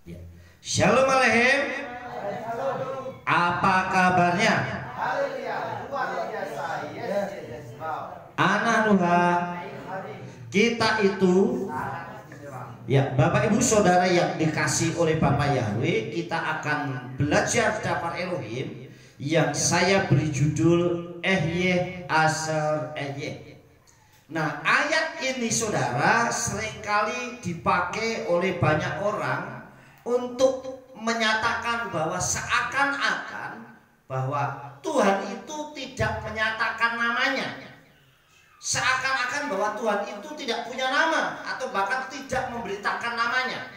Ya. Shalom aleichem. Apa kabarnya? Anak Tuhan, kita itu ya Bapak Ibu Saudara yang dikasih oleh Bapak Yahweh, kita akan belajar daftar Elohim yang saya beri judul Ehyeh Asher Ehyeh. Nah, ayat ini saudara seringkali dipakai oleh banyak orang untuk menyatakan bahwa seakan-akan bahwa Tuhan itu tidak menyatakan namanya, seakan-akan bahwa Tuhan itu tidak punya nama atau bahkan tidak memberitakan namanya.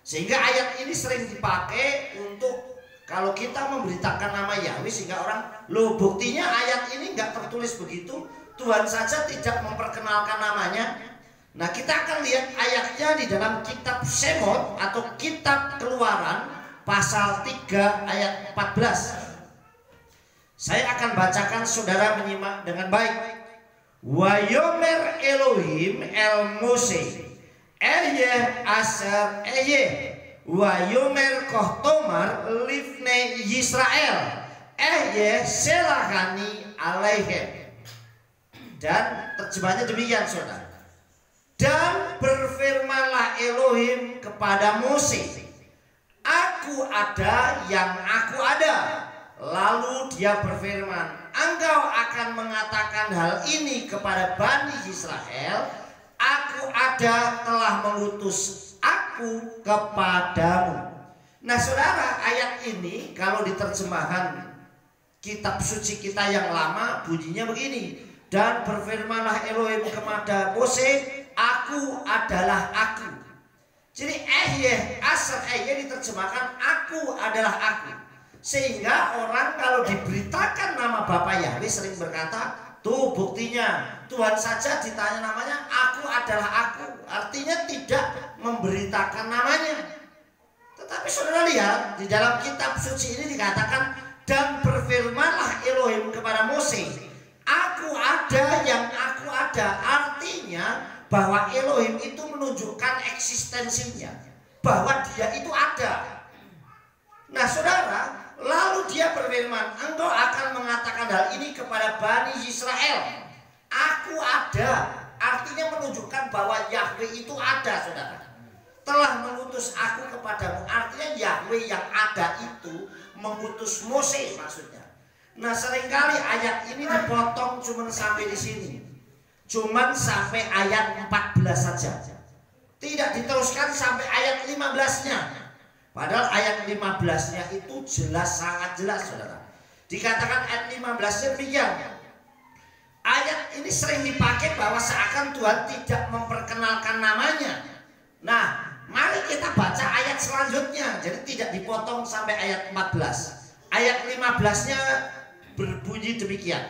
Sehingga ayat ini sering dipakai untuk kalau kita memberitakan nama Yahweh, sehingga orang, loh buktinya ayat ini nggak tertulis begitu, Tuhan saja tidak memperkenalkan namanya. Nah, kita akan lihat ayatnya di dalam kitab Shemot atau kitab Keluaran pasal 3 ayat 14. Saya akan bacakan, saudara menyimak dengan baik. Wayomer Elohim el Mose Ehyeh Asher Ehyeh Wayomer Kohtomar Livne Yisrael Ehyeh Selahani Aleichem. Dan terjemahnya demikian saudara. Dan berfirmanlah Elohim kepada Mose, Aku ada yang aku ada. Lalu dia berfirman, Engkau akan mengatakan hal ini kepada Bani Israel, Aku ada telah mengutus aku kepadamu. Nah saudara, ayat ini kalau diterjemahan kitab suci kita yang lama bunyinya begini. Dan berfirmanlah Elohim kepada Mose, Aku adalah aku. Jadi Ehyeh Asher Ehyeh diterjemahkan aku adalah aku. Sehingga orang kalau diberitakan nama Bapa Yahweh sering berkata, tuh buktinya Tuhan saja ditanya namanya, aku adalah aku. Artinya tidak memberitakan namanya. Tetapi saudara lihat di dalam kitab suci ini dikatakan, dan berfirmanlah Elohim kepada Mose, Aku ada yang aku ada. Artinya bahwa Elohim itu menunjukkan eksistensinya, bahwa dia itu ada. Nah saudara, lalu dia berfirman, Engkau akan mengatakan hal ini kepada Bani Israel, Aku ada. Artinya menunjukkan bahwa Yahweh itu ada saudara. Telah mengutus aku kepadamu. Artinya Yahweh yang ada itu mengutus Mose maksudnya. Nah seringkali ayat ini dipotong cuman sampai di sini, cuman sampai ayat 14 saja, tidak diteruskan sampai ayat 15-nya. Padahal ayat 15-nya itu jelas, sangat jelas saudara. Dikatakan ayat 15-nya demikian. Ayat ini sering dipakai bahwa seakan Tuhan tidak memperkenalkan namanya. Nah mari kita baca ayat selanjutnya. Jadi tidak dipotong sampai ayat 14. Ayat 15-nya berbunyi demikian.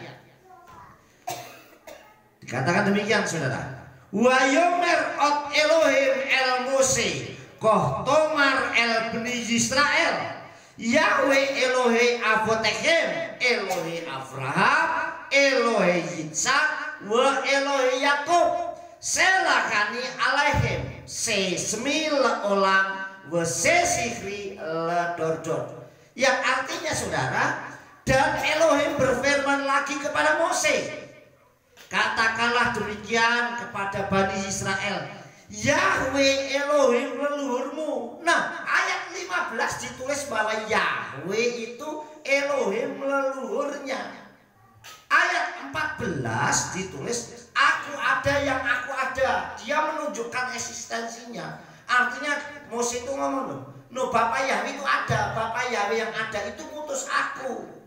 Dikatakan demikian saudara. Wayomer ot Elohim el Mose Kohtomar el Bni Yisrael Yahweh Elohe Avotechem Elohe Avraham Elohe Yitzhak wa Elohe Yakub Selakani Aleichem Sesmil olam wa sesihri ledordor. Yang artinya saudara, dan Elohim berfirman lagi kepada Mose, katakanlah demikian kepada Bani Israel, Yahweh Elohim leluhurmu. Nah ayat 15 ditulis bahwa Yahweh itu Elohim leluhurnya. Ayat 14 ditulis aku ada yang aku ada. Dia menunjukkan eksistensinya. Artinya Mose itu ngomong, no Bapak Yahweh itu ada. Bapak Yahweh yang ada itu ngutus aku.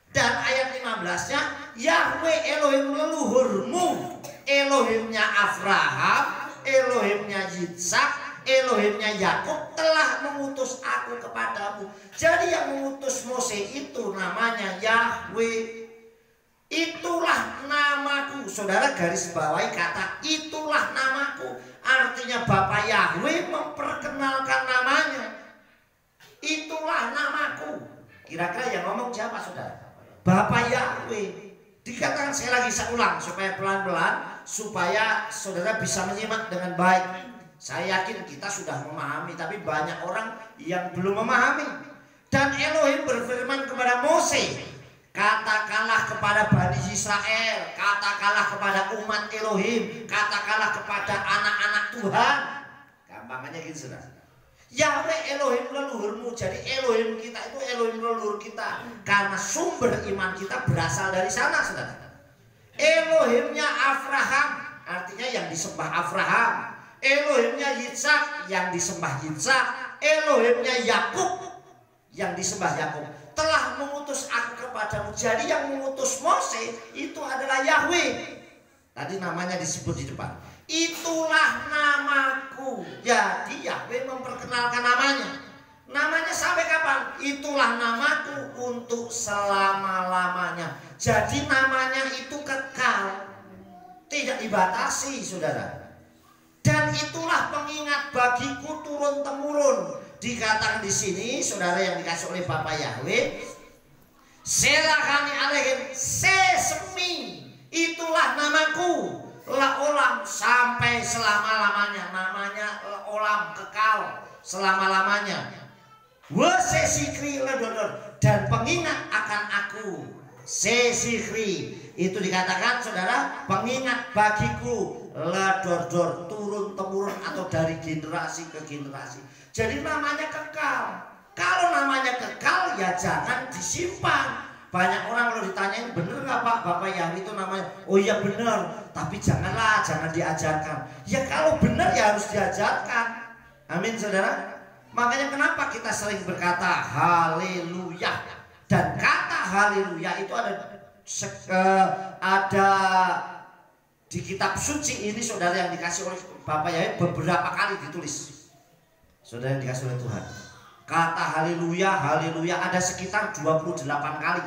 Dan ayat 15-nya, Yahweh Elohim leluhurmu, Elohimnya Avraham, Elohimnya Yitzhak, Elohimnya Yakub telah mengutus aku kepadamu. Jadi yang mengutus Mose itu namanya Yahweh. Itulah namaku. Saudara garis bawahi kata itulah namaku. Artinya Bapak Yahweh memperkenalkan namanya. Itulah namaku. Kira-kira yang ngomong siapa saudara? Bapak Yahweh. Dikatakan saya lagi, saya ulang supaya pelan-pelan, supaya saudara bisa menyimak dengan baik. Saya yakin kita sudah memahami, tapi banyak orang yang belum memahami. Dan Elohim berfirman kepada Mose, katakanlah kepada Bani Israel, katakanlah kepada umat Elohim, katakanlah kepada anak-anak Tuhan. Gampangannya gitu, saudara. Yahweh Elohim leluhurmu. Jadi Elohim kita itu Elohim leluhur kita, karena sumber iman kita berasal dari sana, saudara. Elohimnya Abraham, artinya yang disembah Abraham. Elohimnya Yitzhak, yang disembah Yitzhak. Elohimnya Yakub, yang disembah Yakub, telah mengutus aku kepadamu. Jadi yang mengutus Mose itu adalah Yahweh. Tadi namanya disebut di depan. Itulah namaku. Jadi Yahweh memperkenalkan namanya. Namanya sampai kapan? Itulah namaku untuk selama-lamanya. Jadi namanya itu kekal, tidak dibatasi, saudara. Dan itulah pengingat bagiku turun temurun. Dikatakan di sini, saudara, yang dikasih oleh Bapak Yahweh, selahani alaihim sesemi, itulah namaku, laolam, sampai selama-lamanya. Namanya laolam, kekal selama-lamanya. Wasesikri ledodor, dan pengingat akan aku. Sesikri itu dikatakan, saudara, pengingat bagiku, ledodor, turun temurun atau dari generasi ke generasi. Jadi namanya kekal. Kalau namanya kekal, ya jangan disimpan. Banyak orang kalau ditanyain, bener nggak Pak, Bapak Yahweh itu namanya? Oh iya bener, tapi jangan diajarkan. Ya kalau bener ya harus diajarkan. Amin, saudara. Makanya kenapa kita sering berkata haleluya. Dan kata haleluya itu ada di kitab suci ini, saudara, yang dikasih oleh Bapak Yahweh beberapa kali ditulis, saudara, yang dikasih oleh Tuhan. Kata haleluya, haleluya ada sekitar 28 kali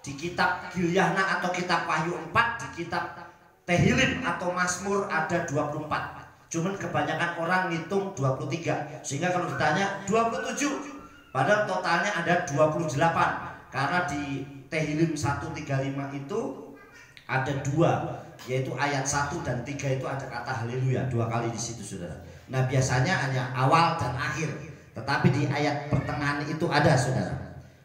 di kitab Gilyahna atau kitab Wahyu 4, di kitab Tehillim atau Mazmur ada 24. Cuman kebanyakan orang ngitung 23, sehingga kalau ditanya 27, padahal totalnya ada 28. Karena di Tehillim 135 itu ada 2, yaitu ayat 1 dan 3 itu ada kata haleluya 2 kali di situ, saudara. Nah biasanya hanya awal dan akhir, tetapi di ayat pertengahan itu ada, saudara.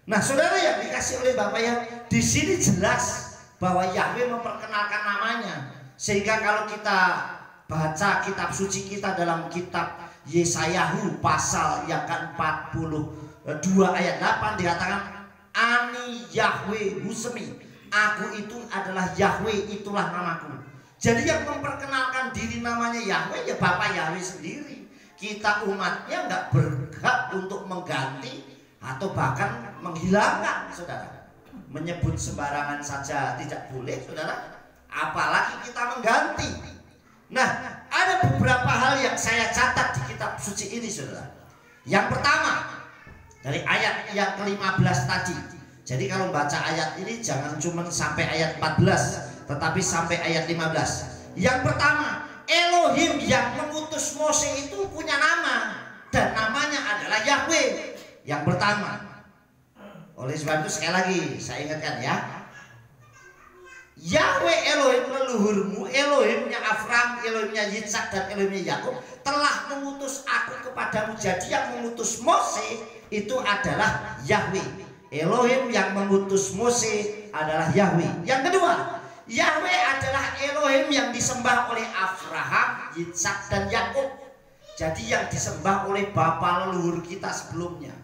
Nah, saudara yang dikasih oleh Bapak ya, di sini jelas bahwa Yahweh memperkenalkan namanya. Sehingga kalau kita baca kitab suci kita dalam kitab Yesayahu pasal yang ke-42 ayat 8 dikatakan, Ani Yahweh Husemi, aku itu adalah Yahweh, itulah namaku. Jadi yang memperkenalkan diri namanya Yahweh ya Bapak Yahweh sendiri. Kita umatnya nggak berhak untuk mengganti atau bahkan menghilangkan, saudara. Menyebut sembarangan saja tidak boleh, saudara, apalagi kita mengganti. Nah, ada beberapa hal yang saya catat di kitab suci ini, saudara. Yang pertama, dari ayat yang ke-15 tadi. Jadi kalau baca ayat ini jangan cuma sampai ayat 14, tetapi sampai ayat 15. Yang pertama, Elohim yang mengutus Mose itu punya nama, dan namanya adalah Yahweh. Yang pertama. Oleh sebab itu sekali lagi saya ingatkan ya, Yahweh Elohim leluhurmu, Elohimnya Abraham, Elohimnya Yitzhak dan Elohimnya Yakub telah mengutus aku kepadamu. Jadi yang mengutus Mose itu adalah Yahweh. Elohim yang mengutus Mose adalah Yahweh. Yang kedua, Yahweh adalah Elohim yang disembah oleh Abraham, Yitzhak dan Yakub. Jadi yang disembah oleh bapa leluhur kita sebelumnya.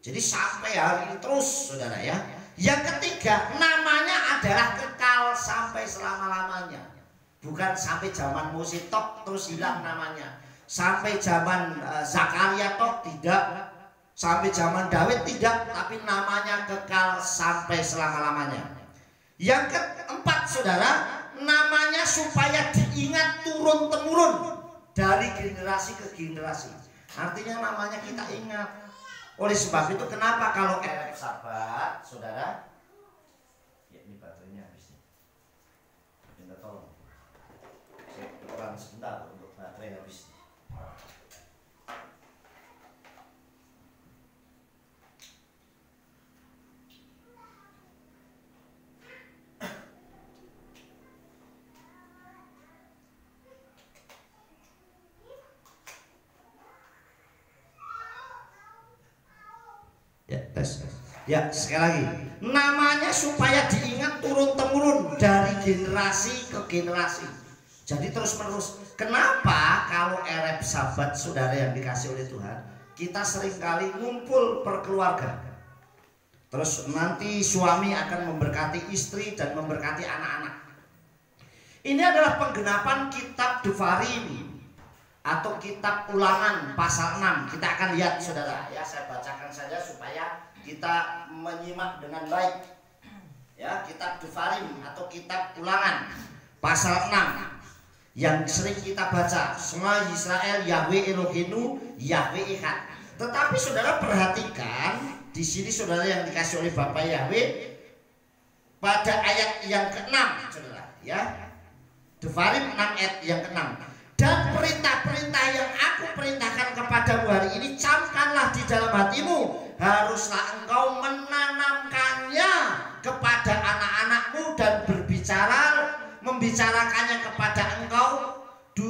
Jadi sampai hari ini terus, saudara ya. Yang ketiga, namanya adalah kekal sampai selama-lamanya. Bukan sampai zaman Mose tok terus hilang namanya. Sampai zaman Zakaria tok tidak. Sampai zaman Daud tidak, tapi namanya kekal sampai selama-lamanya. Yang keempat, saudara, namanya supaya diingat turun-temurun dari generasi ke generasi. Artinya namanya kita ingat. Oleh sebab itu kenapa kalau sahabat, saudara, ya ini baterainya habis nih. Minta tolong. Saya kurang sebentar untuk baterai habis. tes. Ya, sekali lagi. Namanya supaya diingat turun-temurun dari generasi ke generasi. Jadi terus-menerus. Kenapa kalau Ereb Sabat saudara yang dikasih oleh Tuhan, kita seringkali ngumpul perkeluarga. Terus nanti suami akan memberkati istri dan memberkati anak-anak. Ini adalah penggenapan kitab Devarim atau kitab Ulangan pasal 6. Kita akan lihat saudara, ya saya bacakan saja supaya kita menyimak dengan baik. Ya, kitab Devarim atau kitab Ulangan pasal 6 yang sering kita baca, Shema Yisrael Yahweh Eloheinu Yahweh Echad. Tetapi saudara perhatikan di sini saudara yang dikasih oleh Bapak Yahweh pada ayat yang ke-6 saudara, ya. Devarim 6 ayat yang ke-6. Dan perintah-perintah yang aku perintahkan kepadamu hari ini camkanlah di dalam hatimu, haruslah engkau menanamkannya kepada anak-anakmu dan membicarakannya kepada engkau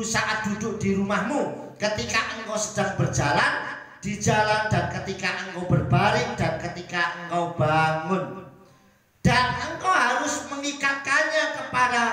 saat duduk di rumahmu, ketika engkau sedang berjalan di jalan, dan ketika engkau berbaring, dan ketika engkau bangun. Dan engkau harus mengikatkannya kepada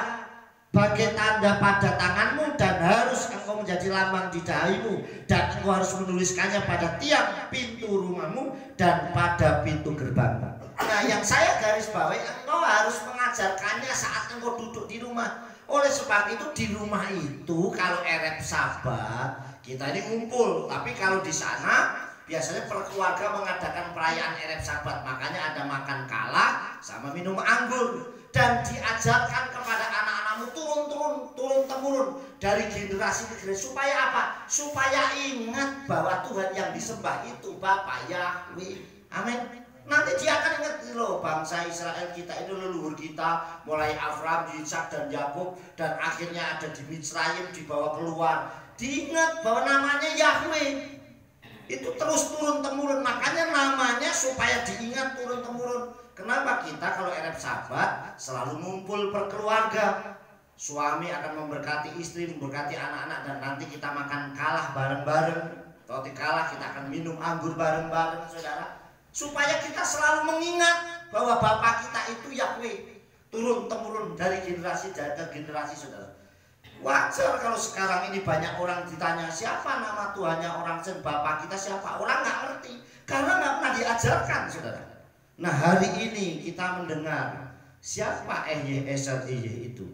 bagai tanda pada tanganmu, dan harus engkau menjadi lambang di dahimu, dan engkau harus menuliskannya pada tiang pintu rumahmu dan pada pintu gerbangmu. Nah, yang saya garis bawahi, engkau harus mengajarkannya saat engkau duduk di rumah. Oleh sebab itu di rumah itu kalau Ereb Sabat kita ini ngumpul, tapi kalau di sana biasanya perkeluarga mengadakan perayaan Ereb Sabat, makanya ada makan kalah sama minum anggur. Dan diajarkan kepada anak-anakmu turun-temurun dari generasi ke generasi. Supaya apa? Supaya ingat bahwa Tuhan yang disembah itu Bapa Yahweh. Amin. Nanti dia akan ingat loh, bangsa Israel kita itu leluhur kita, mulai Abraham, Ishak dan Yakub, dan akhirnya ada di Mitsrayim, dibawa keluar. Diingat bahwa namanya Yahweh. Itu terus turun-temurun, makanya namanya supaya diingat turun-temurun. Kenapa kita kalau Ereb Sabat selalu ngumpul berkeluarga? Suami akan memberkati istri, memberkati anak-anak, dan nanti kita makan kalah bareng-bareng. Kalau kalah kita akan minum anggur bareng-bareng saudara. Supaya kita selalu mengingat bahwa Bapa kita itu Yahweh. Turun-temurun dari generasi ke generasi saudara. Wajar kalau sekarang ini banyak orang ditanya siapa nama Tuhannya orang sen, Bapak kita siapa. Orang nggak ngerti karena nggak pernah diajarkan saudara. Nah hari ini kita mendengar siapa Eser itu,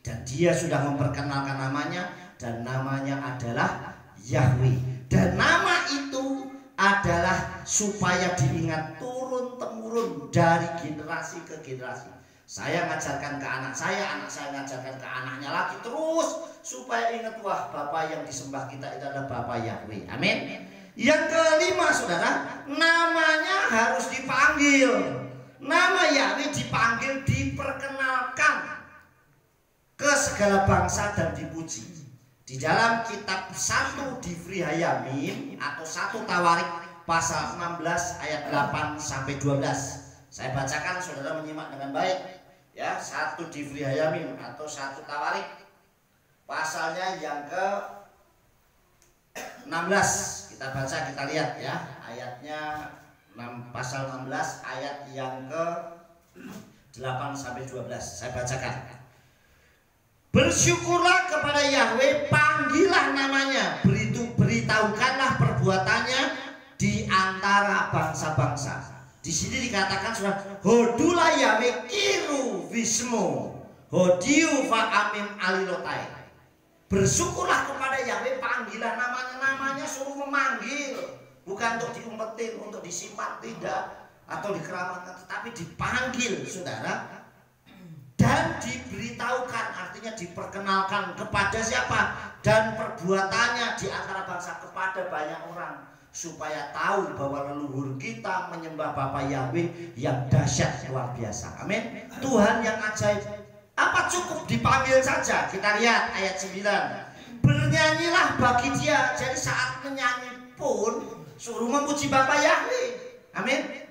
dan dia sudah memperkenalkan namanya, dan namanya adalah Yahweh. Dan nama itu adalah supaya diingat turun-temurun dari generasi ke generasi. Saya ngajarkan ke anak saya ngajarkan ke anaknya lagi, terus supaya ingat, wah Bapa yang disembah kita itu adalah Bapa Yahweh. Amin. Yang kelima saudara, namanya harus dipanggil. Nama Yahweh dipanggil, diperkenalkan ke segala bangsa dan dipuji. Di dalam kitab 1 Divri Hayamim atau 1 Tawarik pasal 16 ayat 8 sampai 12. Saya bacakan, saudara menyimak dengan baik. Ya, 1 Divri Hayamim atau 1 Tawarik pasalnya yang ke 16. Kita baca, kita lihat ya, ayatnya pasal 16 ayat yang ke 8 sampai 12. Saya bacakan. Bersyukurlah kepada Yahweh, panggillah namanya, beritahukanlah perbuatannya di antara bangsa-bangsa. Di sini dikatakan sudah, hodulah Yahweh kiru vismo, hodiu fa'amim alilotai. Bersyukurlah kepada Yahweh, panggillah namanya suruh memanggil, bukan untuk diumpetin, untuk disimpan tidak, atau dikeramatkan, tetapi dipanggil saudara. Dan diberitahukan, artinya diperkenalkan kepada siapa, dan perbuatannya di antara bangsa kepada banyak orang, supaya tahu bahwa leluhur kita menyembah Bapa Yahweh yang dahsyat luar biasa. Amin. Tuhan yang ajaib. Apa cukup dipanggil saja? Kita lihat ayat 9. Bernyanyilah bagi dia. Jadi saat menyanyi pun suruh memuji Bapa Yahweh. Amin.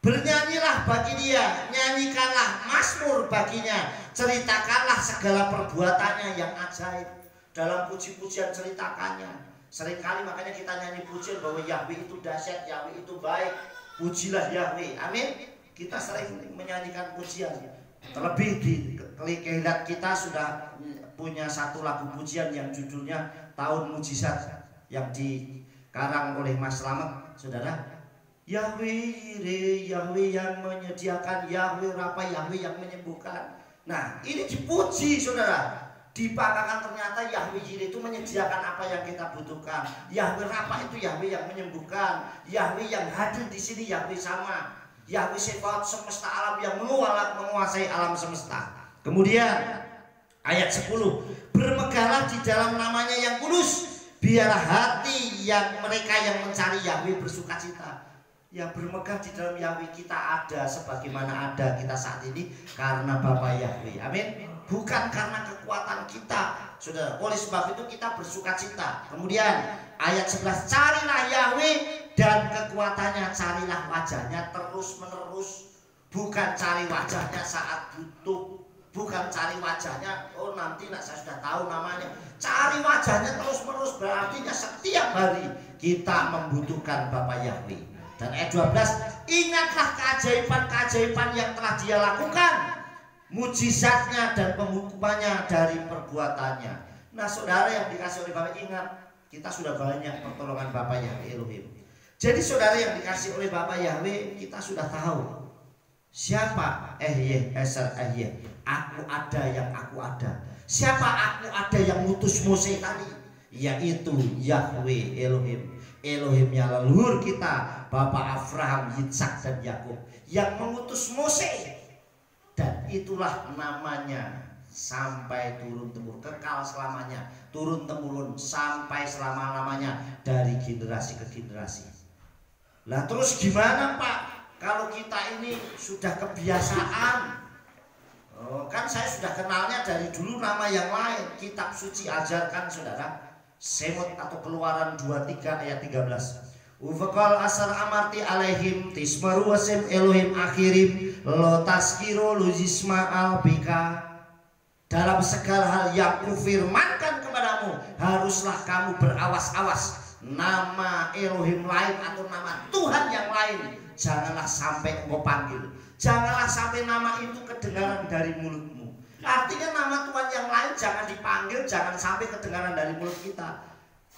Bernyanyilah bagi dia, nyanyikanlah mazmur baginya, ceritakanlah segala perbuatannya yang ajaib. Dalam puji-pujian ceritakannya. Seringkali makanya kita nyanyi pujian bahwa Yahweh itu dahsyat, Yahweh itu baik. Pujilah Yahweh. Amin. Kita sering menyanyikan pujian. Terlebih di Kehillat kita sudah punya satu lagu pujian yang judulnya Tahun Mujizat yang dikarang oleh Mas Slamet, saudara. Yahweh Yireh, Yahweh yang menyediakan, Yahweh Rafa, Yahweh yang menyembuhkan. Nah, ini dipuji, saudara. Dipakaikan ternyata Yahweh Yireh itu menyediakan apa yang kita butuhkan. Yahweh Rafa itu Yahweh yang menyembuhkan. Yahweh yang hadir di sini Yahweh sama. Yahweh Sebaot semesta alam yang menguasai alam semesta. Kemudian ayat 10, bermegahlah di dalam namanya yang kudus, biarlah hati yang mereka yang mencari Yahweh bersuka cita. Yang bermegah di dalam Yahweh kita ada sebagaimana ada kita saat ini karena Bapa Yahweh. Amin. Bukan karena kekuatan kita, saudara. Oleh sebab itu kita bersuka cita. Kemudian ayat 11, carilah Yahweh dan kekuatannya, carilah wajahnya terus menerus. Bukan cari wajahnya saat butuh, bukan cari wajahnya oh nanti saya sudah tahu namanya. Cari wajahnya terus menerus, berarti setiap hari kita membutuhkan Bapa Yahweh. Dan ayat 12, ingatlah keajaiban-keajaiban yang telah Dia lakukan, mujizatnya dan penghukumannya dari perbuatannya. Nah, saudara yang dikasih oleh Bapak, ingat kita sudah banyak pertolongan Bapa Yahweh Elohim. Jadi saudara yang dikasih oleh Bapa Yahweh, kita sudah tahu siapa aku ada yang aku ada. Siapa aku ada yang mutus Mose tadi, yaitu Yahweh Elohim. Elohimnya leluhur kita, Bapak Abraham, Yitzhak dan Yakub, yang mengutus Mose. Dan itulah namanya sampai turun temurun, kekal selamanya, turun temurun sampai selama-lamanya dari generasi ke generasi. Lah terus gimana Pak kalau kita ini sudah kebiasaan? Oh, kan saya sudah kenalnya dari dulu nama yang lain. Kitab suci ajarkan saudara, Semot atau Keluaran 23 ayat 13. Ufakal asar amarti alaihim tismaru wasem Elohim akhirim lo taskiro lujisma albika. Dalam segala hal yang kufirmankan kepadamu, haruslah kamu berawas-awas. Nama Elohim lain atau nama Tuhan yang lain janganlah sampai engkau panggil. Janganlah sampai nama itu kedengaran dari mulutmu. Artinya nama Tuhan yang lain jangan dipanggil, jangan sampai kedengaran dari mulut kita.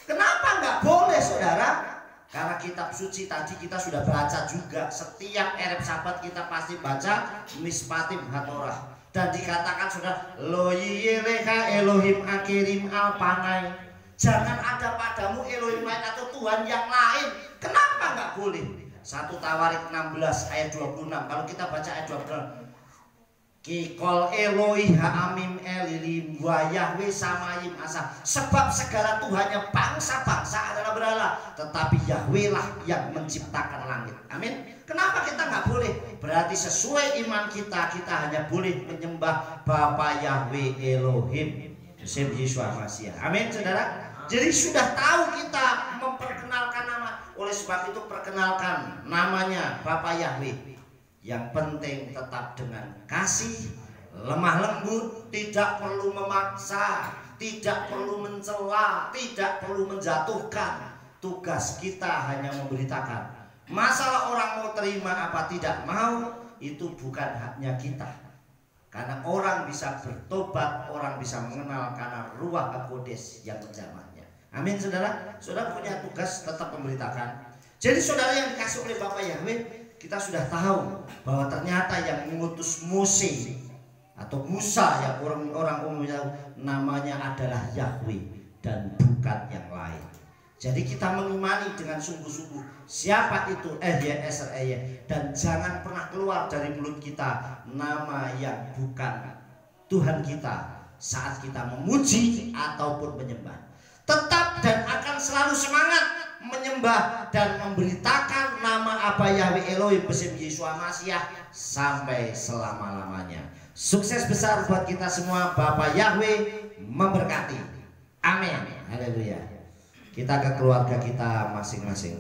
Kenapa nggak boleh saudara? Karena kitab suci tadi kita sudah baca juga. Setiap Ereb Sabat kita pasti baca Mispatim Hatorah. Dan dikatakan saudara, lo yileha Elohim akirim alpanai. Jangan ada padamu Elohim lain atau Tuhan yang lain. Kenapa nggak boleh? 1 Tawarik 16 ayat 26. Kalau kita baca ayat 26, Kikol Eloi Ha'amim Elilim wa Yahweh Samayim Asa. Sebab segala Tuhannya bangsa-bangsa adalah berhala, tetapi Yahweh lah yang menciptakan langit. Amin. Kenapa kita nggak boleh? Berarti sesuai iman kita, kita hanya boleh menyembah Bapa Yahweh Elohim Yeshua Mashiach. Amin saudara. Jadi sudah tahu kita memperkenalkan nama. Oleh sebab itu perkenalkan namanya Bapa Yahweh. Yang penting tetap dengan kasih, lemah lembut, tidak perlu memaksa, tidak perlu mencela, tidak perlu menjatuhkan. Tugas kita hanya memberitakan. Masalah orang mau terima apa tidak mau, itu bukan haknya kita. Karena orang bisa bertobat, orang bisa mengenal karena Ruach HaKodes yang menjamahnya. Amin saudara. Saudara punya tugas tetap memberitakan. Jadi saudara yang dikasih oleh Bapa Yahweh, kita sudah tahu bahwa ternyata yang mengutus Mose atau Musa yang orang umumnya namanya adalah Yahweh dan bukan yang lain. Jadi kita mengimani dengan sungguh-sungguh siapa itu dan jangan pernah keluar dari mulut kita nama yang bukan Tuhan kita saat kita memuji ataupun menyembah. Tetap dan akan selalu semangat menyembah dan memberitakan nama Abba Yahweh Elohim besim Yeshua Mashiach sampai selama-lamanya. Sukses besar buat kita semua. Bapa Yahweh memberkati. Amin. Haleluya. Kita ke keluarga kita masing-masing.